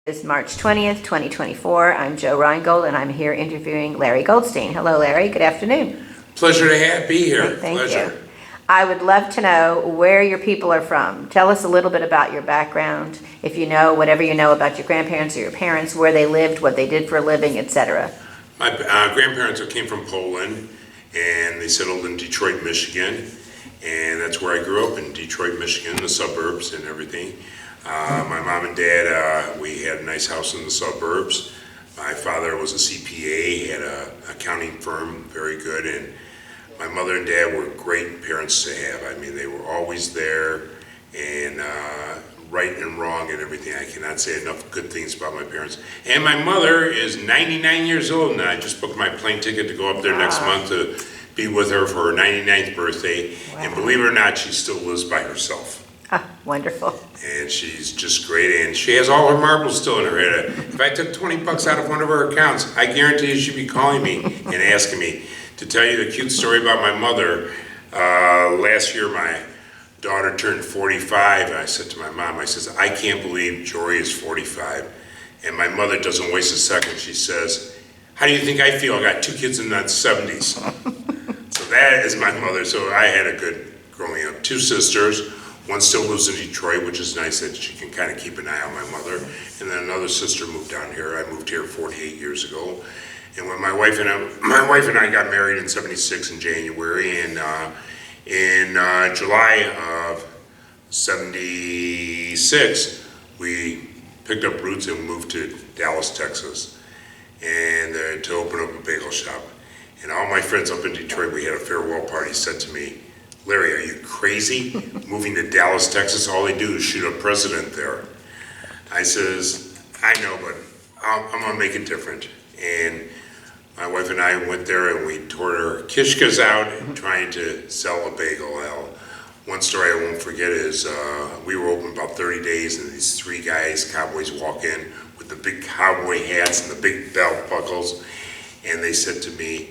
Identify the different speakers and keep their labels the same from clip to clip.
Speaker 1: It's March 20th, 2024. I'm Joe Reingold, and I'm here interviewing Larry Goldstein. Hello, Larry. Good afternoon.
Speaker 2: Pleasure to be here.
Speaker 1: Thank
Speaker 2: Pleasure.
Speaker 1: you. I would love to know where your people are from. Tell us a little bit about your background, if you know, whatever you know about your grandparents or your parents, where they lived, what they did for a living, etc.
Speaker 2: My grandparents came from Poland, and they settled in Detroit, Michigan, and that's where I grew up, in Detroit, Michigan, the suburbs and everything. My mom and dad, we had a nice house in the suburbs. My father was a CPA, had an accounting firm, very good, and my mother and dad were great parents to have. I mean, they were always there, and right and wrong and everything. I cannot say enough good things about my parents. And my mother is 99 years old, and I just booked my plane ticket to go up there next month to be with her for her 99th birthday. Wow. And believe it or not, she still lives by herself.
Speaker 1: Wonderful.
Speaker 2: And she's just great, and she has all her marbles still in her head. If I took $20 out of one of her accounts, I guarantee you she'd be calling me and asking me. To tell you the cute story about my mother, last year my daughter turned 45, and I said to my mom, I says, I can't believe Jory is 45. And my mother doesn't waste a second. She says, how do you think I feel? I got 2 kids in the 70s. So that is my mother. So I had a good growing up. 2 sisters. One still lives in Detroit, which is nice that she can kind of keep an eye on my mother. And then another sister moved down here. I moved here 48 years ago. And when my wife and I got married in '76 in January, and in July of '76, we picked up roots and moved to Dallas, Texas, and to open up a bagel shop. And all my friends up in Detroit, we had a farewell party, said to me, Larry, are you crazy? Moving to Dallas, Texas, all they do is shoot a president there. I says, I know, but I'm gonna make it different. And my wife and I went there and we tore our kishkas out and trying to sell a bagel. One story I won't forget is we were open about 30 days, and these 3 guys, cowboys, walk in with the big cowboy hats and the big belt buckles, and they said to me,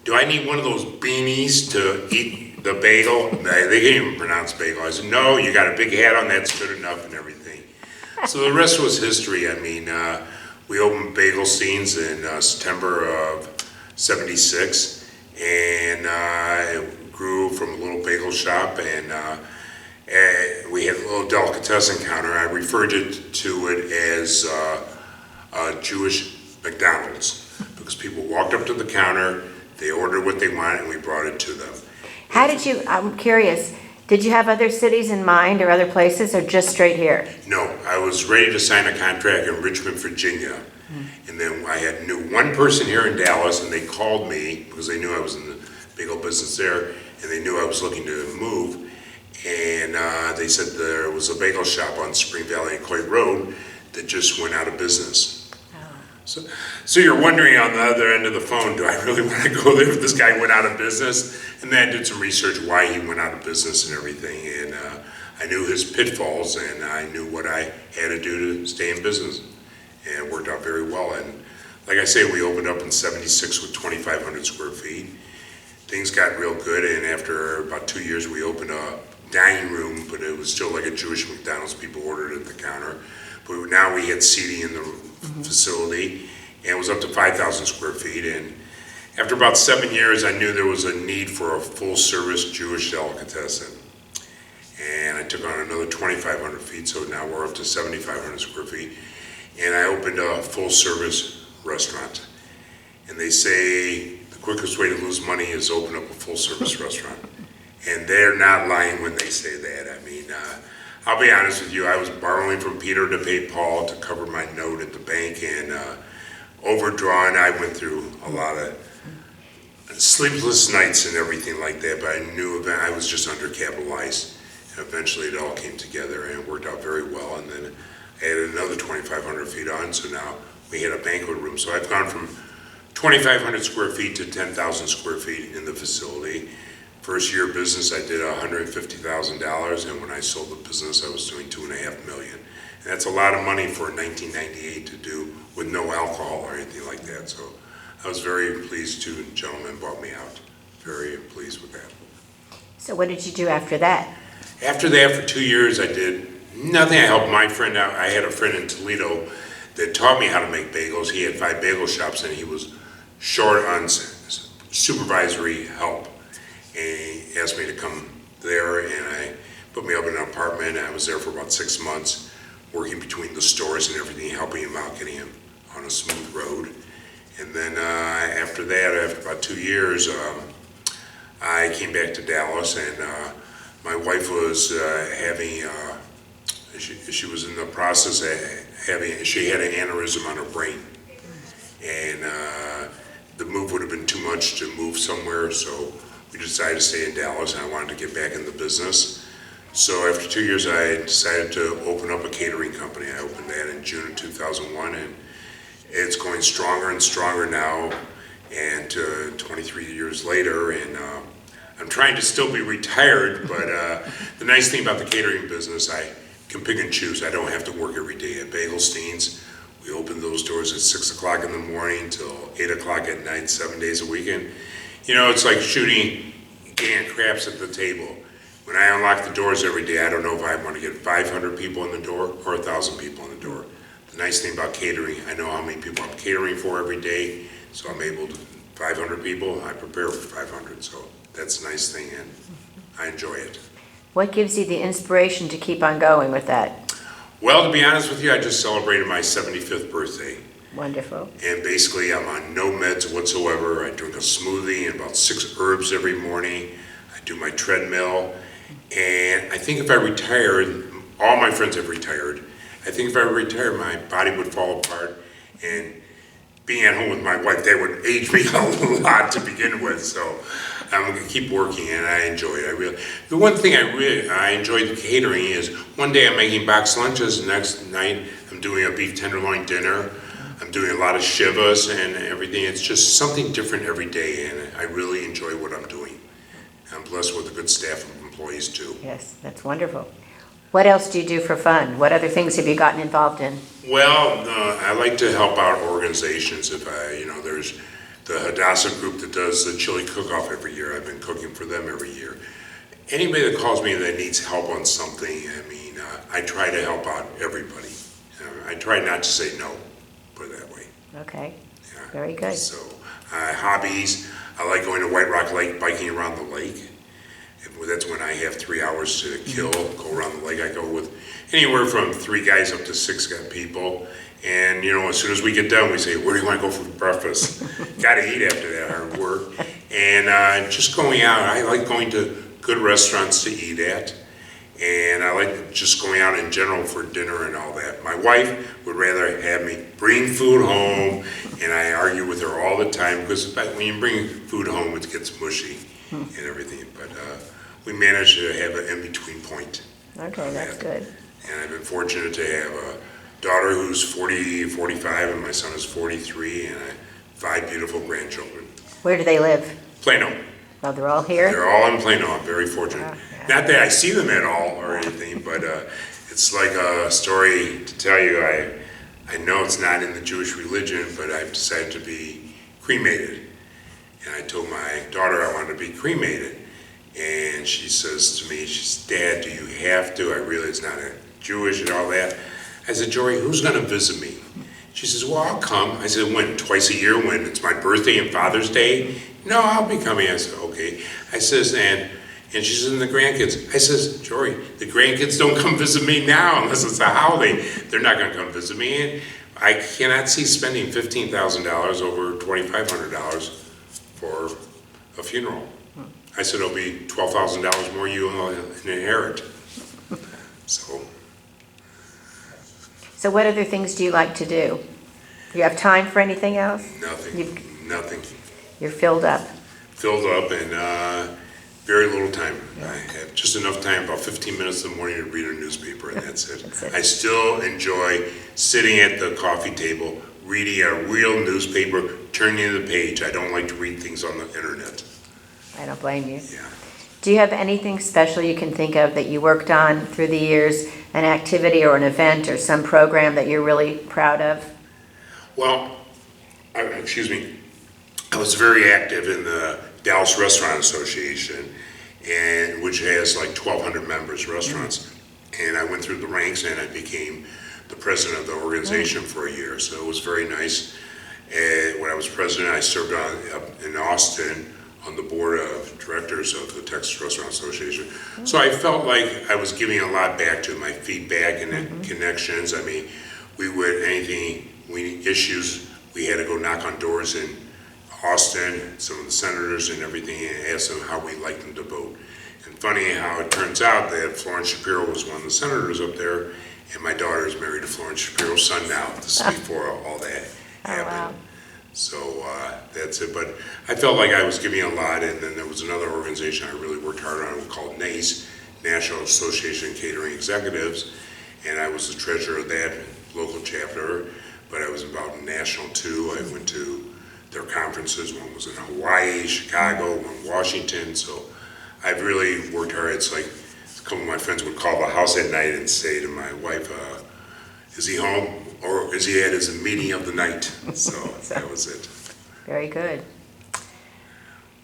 Speaker 2: do I need one of those beanies to eat the bagel? They can't even pronounce bagel. I said, no, you got a big hat on, that's good enough and everything. So the rest was history. I mean, we opened Bagel Scenes in September of '76, and it grew from a little bagel shop, and we had a little delicatessen counter. I referred to it as a Jewish McDonald's, because people walked up to the counter, they ordered what they wanted, and we brought it to them.
Speaker 1: How did you, I'm curious, did you have other cities in mind or other places, or just straight here?
Speaker 2: No, I was ready to sign a contract in Richmond, Virginia. And then I knew one person here in Dallas, and they called me because they knew I was in the bagel business there, and they knew I was looking to move. And they said there was a bagel shop on Spring Valley and Coit Road that just went out of business. So you're wondering on the other end of the phone, do I really want to go there if this guy went out of business? And then I did some research why he went out of business and everything, and I knew his pitfalls, and I knew what I had to do to stay in business, and it worked out very well. And like I say, we opened up in '76 with 2,500 square feet. Things got real good, and after about 2 years, we opened a dining room, but it was still like a Jewish McDonald's. People ordered at the counter. But now we had seating in the facility, and it was up to 5,000 square feet. And after about 7 years, I knew there was a need for a full-service Jewish delicatessen. And I took on another 2,500 feet, so now we're up to 7,500 square feet. And I opened a full-service restaurant. And they say the quickest way to lose money is open up a full-service restaurant. And they're not lying when they say that. I mean, I'll be honest with you, I was borrowing from Peter to pay Paul to cover my note at the bank, and overdrawn. I went through a lot of sleepless nights and everything like that, but I knew I was just undercapitalized. And eventually it all came together and it worked out very well, and then I added another 2,500 feet on, so now we had a banquet room. So I've gone from 2,500 square feet to 10,000 square feet in the facility. First year of business, I did $150,000, and when I sold the business, I was doing $2.5 million. And that's a lot of money for 1998 to do with no alcohol or anything like that. So I was very pleased. 2 gentlemen bought me out. Very pleased with that.
Speaker 1: So what did you do after that?
Speaker 2: After that, for 2 years, I did nothing. I helped my friend out. I had a friend in Toledo that taught me how to make bagels. He had 5 bagel shops and he was short on supervisory help. And he asked me to come there, and I put me up in an apartment. I was there for about 6 months, working between the stores and everything, helping him out, getting him on a smooth road. And then after that, after about 2 years, I came back to Dallas, and my wife was she was in the process of she had an aneurysm on her brain. And the move would have been too much to move somewhere, so we decided to stay in Dallas, and I wanted to get back in the business. So after 2 years, I decided to open up a catering company. I opened that in June of 2001, and it's going stronger and stronger now, and 23 years later, and I'm trying to still be retired, but the nice thing about the catering business, I can pick and choose. I don't have to work every day. At Goldstein's, we open those doors at 6 o'clock in the morning till 8 o'clock at night, 7 days a week. And, you know, it's like shooting canned craps at the table. When I unlock the doors every day, I don't know if I want to get 500 people in the door or 1,000 people in the door. The nice thing about catering, I know how many people I'm catering for every day, so I'm able to, 500 people, I prepare for 500, so that's a nice thing, and I enjoy it.
Speaker 1: What gives you the inspiration to keep on going with that?
Speaker 2: Well, to be honest with you, I just celebrated my 75th birthday.
Speaker 1: Wonderful.
Speaker 2: And basically, I'm on no meds whatsoever. I drink a smoothie and about 6 herbs every morning. I do my treadmill. And I think if I retired, all my friends have retired. I think if I retired, my body would fall apart. And being at home with my wife, that would age me a lot to begin with. So I'm going to keep working, and I enjoy it. The one thing I enjoy the catering is one day I'm making box lunches, the next night I'm doing a beef tenderloin dinner. I'm doing a lot of shivas and everything. It's just something different every day, and I really enjoy what I'm doing. I'm blessed with a good staff of employees too.
Speaker 1: Yes, that's wonderful. What else do you do for fun? What other things have you gotten involved in?
Speaker 2: Well, I like to help out organizations. If there's the Hadassah group that does the chili cook-off every year. I've been cooking for them every year. Anybody that calls me that needs help on something, I try to help out everybody. I try not to say no, put it that way.
Speaker 1: Okay,
Speaker 2: Yeah.
Speaker 1: very good.
Speaker 2: So, hobbies, I like going to White Rock Lake, biking around the lake. That's when I have 3 hours to kill, go around the lake. I go with anywhere from 3 guys up to 6 people. And, as soon as we get done, we say, where do you want to go for breakfast? Got to eat after that hard work. And just going out, I like going to good restaurants to eat at. And I like just going out in general for dinner and all that. My wife would rather have me bring food home, and I argue with her all the time because when you bring food home, it gets mushy and everything. But we managed to have an in-between point.
Speaker 1: Okay, that's good.
Speaker 2: And I've been fortunate to have a daughter who's 45, and my son is 43, and 5 beautiful grandchildren.
Speaker 1: Where do they live?
Speaker 2: Plano.
Speaker 1: Oh, they're all here?
Speaker 2: They're all in Plano. I'm very fortunate.
Speaker 1: Oh, yeah.
Speaker 2: Not that I see them at all or anything, but it's like a story to tell you. I know it's not in the Jewish religion, but I've decided to be cremated. And I told my daughter I wanted to be cremated. And she says to me, Dad, do you have to? I realize it's not a Jewish and all that. I said, Jory, who's going to visit me? She says, well, I'll come. I said, when? Twice a year when it's my birthday and Father's Day? No, I'll be coming. I said, okay. I says, and she says, and the grandkids. I says, Jory, the grandkids don't come visit me now unless it's a holiday. They're not going to come visit me. And I cannot see spending $15,000 over $2,500 for a funeral. I said, it'll be $12,000 more you inherit.
Speaker 1: So what other things do you like to do? Do you have time for anything else?
Speaker 2: Nothing.
Speaker 1: You're filled up.
Speaker 2: Filled up and very little time. I have just enough time, about 15 minutes in the morning to read a newspaper, and that's it.
Speaker 1: That's it.
Speaker 2: I still enjoy sitting at the coffee table, reading a real newspaper, turning the page. I don't like to read things on the internet.
Speaker 1: I don't blame you.
Speaker 2: Yeah.
Speaker 1: Do you have anything special you can think of that you worked on through the years, an activity or an event or some program that you're really proud of?
Speaker 2: Well, I was very active in the Dallas Restaurant Association, which has like 1,200 members, restaurants. And I went through the ranks and I became the president of the organization for a year, so it was very nice. And when I was president, I served up in Austin on the board of directors of the Texas Restaurant Association. So I felt like I was giving a lot back to my feedback and connections. I mean, we would, issues, we had to go knock on doors in Austin, some of the senators and everything, and ask them how we liked them to vote. And funny how it turns out that Florence Shapiro was one of the senators up there, and my daughter is married to Florence Shapiro's son now. This is before all that happened.
Speaker 1: Wow.
Speaker 2: So that's it. But I felt like I was giving a lot, and then there was another organization I really worked hard on called NACE, National Association of Catering Executives, and I was the treasurer of that local chapter, but I was involved in national too. I went to their conferences. One was in Hawaii, Chicago, one Washington. So I've really worked hard. It's like a couple of my friends would call the house at night and say to my wife, is he home or is he at his meeting of the night? So that was it.
Speaker 1: Very good.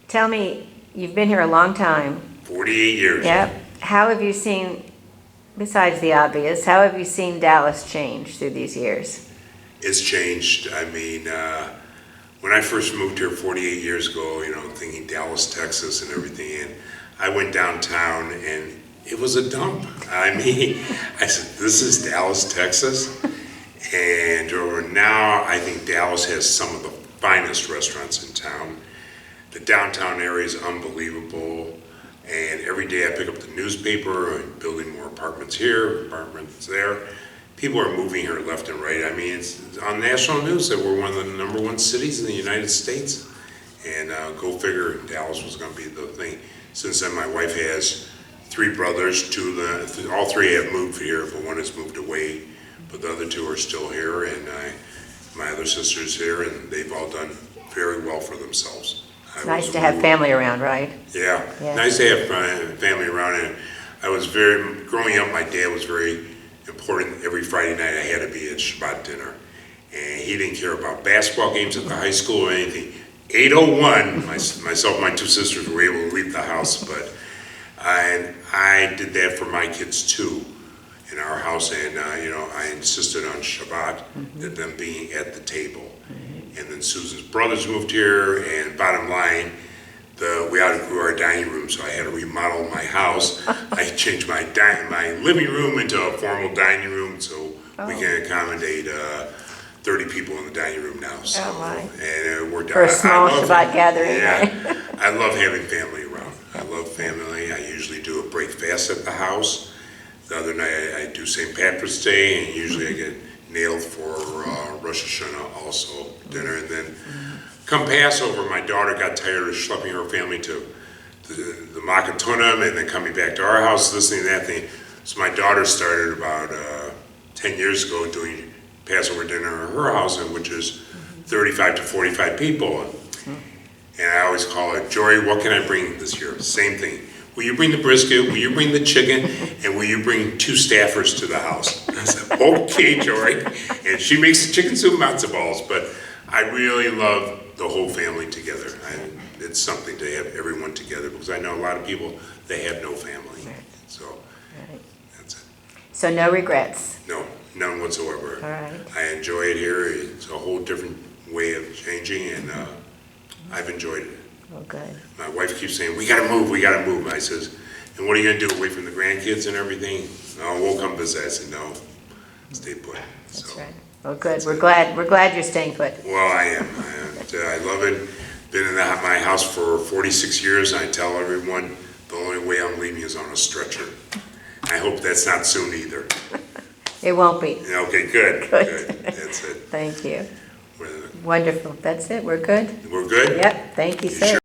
Speaker 1: Tell me, you've been here a long time.
Speaker 2: 48 years.
Speaker 1: Yep. How have you seen, besides the obvious, how have you seen Dallas change through these years?
Speaker 2: It's changed. I mean, when I first moved here 48 years ago, thinking Dallas, Texas and everything, and I went downtown and it was a dump. I mean, I said, this is Dallas, Texas? And now I think Dallas has some of the finest restaurants in town. The downtown area is unbelievable. And every day I pick up the newspaper, I'm building more apartments here, apartments there. People are moving here left and right. I mean, it's on national news that we're one of the #1 cities in the United States. And go figure, Dallas was going to be the thing. Since then, my wife has 3 brothers. All 3 have moved here, but one has moved away. But the other 2 are still here, and my other sister's here, and they've all done very well for themselves.
Speaker 1: It's nice to have family around, right?
Speaker 2: Yeah, nice to have family around. And growing up, my dad was very important. Every Friday night I had to be at Shabbat dinner. And he didn't care about basketball games at the high school or anything. 8:01, myself and my 2 sisters were able to leave the house, but I did that for my kids too in our house, and I insisted on Shabbat, that them being at the table. And then Susan's brothers moved here, and bottom line, we outgrew our dining room, so I had to remodel my house. I changed my living room into a formal dining room, so we can accommodate 30 people in the dining room now. So, and it worked out.
Speaker 1: For a small Shabbat gathering,
Speaker 2: yeah,
Speaker 1: right?
Speaker 2: I love having family around. I love family. I usually do a break fast at the house. The other night I do St. Patrick's Day, and usually I get nailed for Rosh Hashanah also dinner. And then come Passover, my daughter got tired of schlepping her family to the Makatonim and then coming back to our house, listening to that thing. So my daughter started about 10 years ago doing Passover dinner at her house, which is 35 to 45 people. And I always call her, Jory, what can I bring this year? Same thing. Will you bring the brisket? Will you bring the chicken? And will you bring 2 staffers to the house? I said, okay, Jory. And she makes the chicken soup matzo balls, but I really love the whole family together. It's something to have everyone together, because I know a lot of people, they have no family. So that's it.
Speaker 1: So no regrets?
Speaker 2: No, none whatsoever.
Speaker 1: All right.
Speaker 2: I enjoy it here. It's a whole different way of changing, and I've enjoyed it.
Speaker 1: Oh, good.
Speaker 2: My wife keeps saying, we gotta move, we gotta move. I says, and what are you gonna do, away from the grandkids and everything? No, we'll come visit. I said, no, stay put.
Speaker 1: That's right. Well, good. We're glad you're staying put.
Speaker 2: Well, I am. I love it. Been in my house for 46 years, and I tell everyone the only way I'm leaving is on a stretcher. I hope that's not soon either.
Speaker 1: It won't be.
Speaker 2: Okay, good. Good. That's it.
Speaker 1: Thank you. Wonderful. That's it. We're good?
Speaker 2: We're good?
Speaker 1: Yep. Thank you, sir.
Speaker 2: Sure?